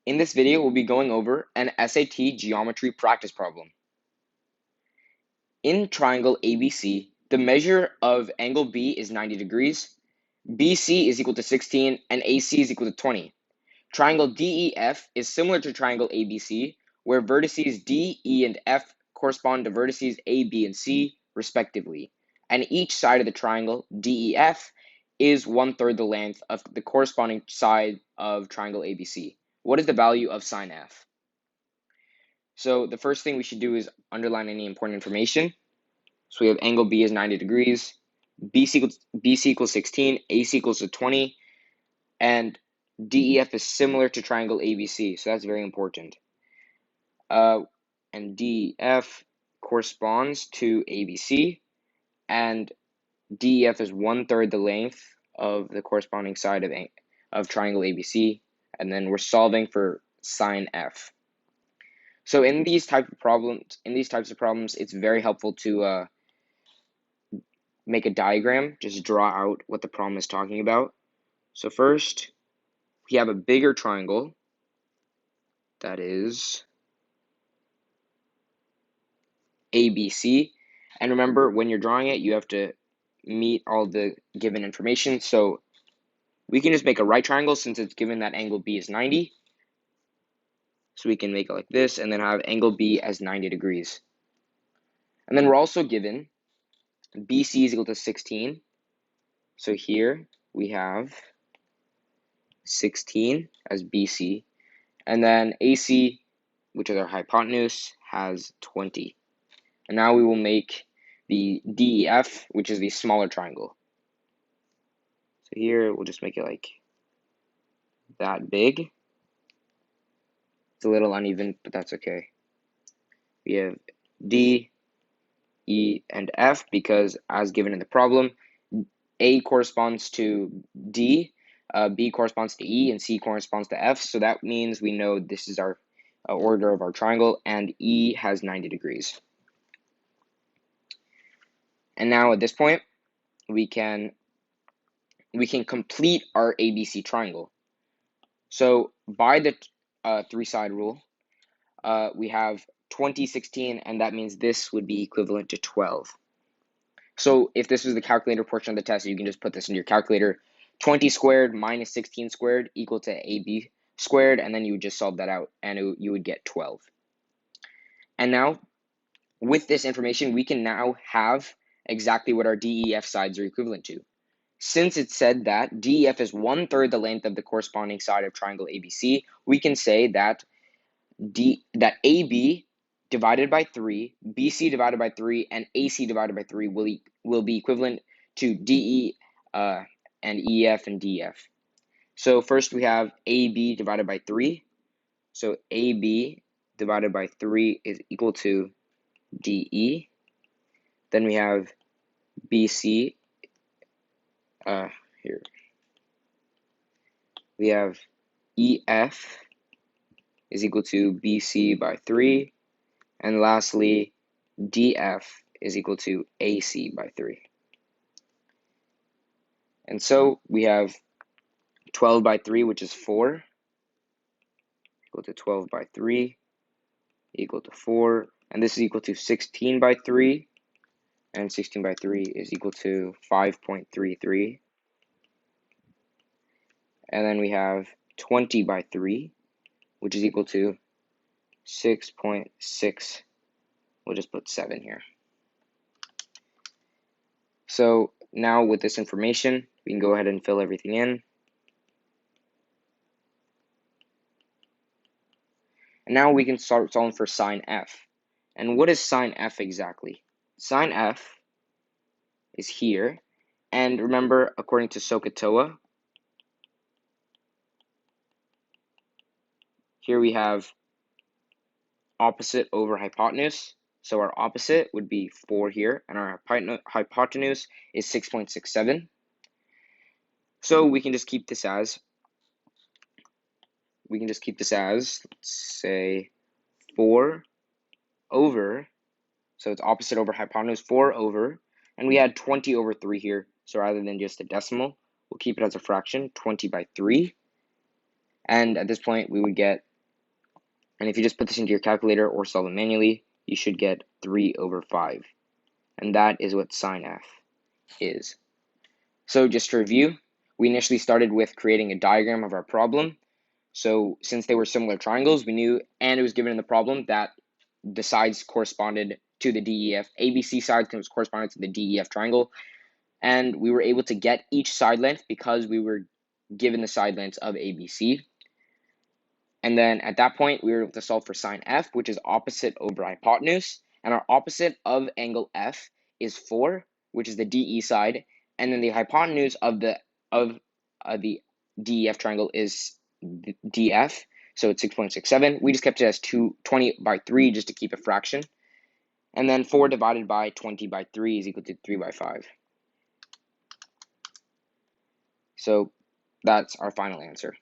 In this video, we'll be going over an SAT geometry practice problem. In triangle ABC, the measure of angle B is 90 degrees, BC is equal to 16, and AC is equal to 20. Triangle DEF is similar to triangle ABC, where vertices D, E, and F correspond to vertices A, B, and C, respectively, and each side of the triangle DEF is 1/3 the length of the corresponding side of triangle ABC. What is the value of sine F? So the first thing we should do is underline any important information. So we have angle B is 90 degrees, BC equals 16, AC equals to 20, and DEF is similar to triangle ABC, so that's very important. And DEF corresponds to ABC, and DEF is 1/3 the length of the corresponding side of triangle ABC, and then we're solving for sine F. So in these types of problems, it's very helpful to make a diagram, just draw out what the problem is talking about. So first, we have a bigger triangle that is ABC. And remember, when you're drawing it, you have to meet all the given information. So we can just make a right triangle since it's given that angle B is 90. So we can make it like this and then have angle B as 90 degrees. And then we're also given BC is equal to 16. So here we have 16 as BC. And then AC, which is our hypotenuse, has 20. And now we will make the DEF, which is the smaller triangle. So here we'll just make it like that big. It's a little uneven, but that's okay. We have D, E, and F because as given in the problem, A corresponds to D, B corresponds to E, and C corresponds to F. So that means we know this is our order of our triangle, and E has 90 degrees. And now at this point, we can complete our ABC triangle. So by the three-side rule, we have 20, 16, and that means this would be equivalent to 12. So if this was the calculator portion of the test, you can just put this in your calculator. 20 squared minus 16 squared equal to AB squared, and then you would just solve that out, and you would get 12. And now, with this information, we can now have exactly what our DEF sides are equivalent to. Since it said that DEF is 1/3 the length of the corresponding side of triangle ABC, we can say that AB divided by 3, BC divided by 3, and AC divided by 3 will be equivalent to DE and EF and DF. So first we have AB divided by 3. So AB divided by 3 is equal to DE. Then we have BC. Here we have EF is equal to BC by 3, and lastly DF is equal to AC by 3. And so we have 12 by 3, which is 4, equal to 12 by 3, equal to 4, and this is equal to 16 by 3, and 16 by 3 is equal to 5.33. And then we have 20 by 3, which is equal to 6.6. We'll just put 7 here. So now with this information, we can go ahead and fill everything in. And now we can start solving for sine F. And what is sine F exactly? Sine F is here. And remember, according to SOHCAHTOA, here we have opposite over hypotenuse. So our opposite would be 4 here, and our hypotenuse is 6.67. So we can just keep this as, let's say, 4 over, so it's opposite over hypotenuse, 4 over, and we had 20 over 3 here. So rather than just a decimal, we'll keep it as a fraction, 20 by 3. And at this point, we would get And if you just put this into your calculator or solve it manually, you should get 3 over 5. And that is what sine f is. So just to review, we initially started with creating a diagram of our problem. So since they were similar triangles, we knew, and it was given in the problem, that the sides corresponded to the DEF. ABC side was corresponded to the DEF triangle. And we were able to get each side length because we were given the side lengths of ABC. And then at that point, we were able to solve for sine f, which is opposite over hypotenuse. And our opposite of angle F is 4, which is the DE side. And then the hypotenuse of the DEF triangle is DF, so it's 6.67. We just kept it as 20 by 3 just to keep a fraction. And then 4 divided by 20 by 3 is equal to 3 by 5. So that's our final answer.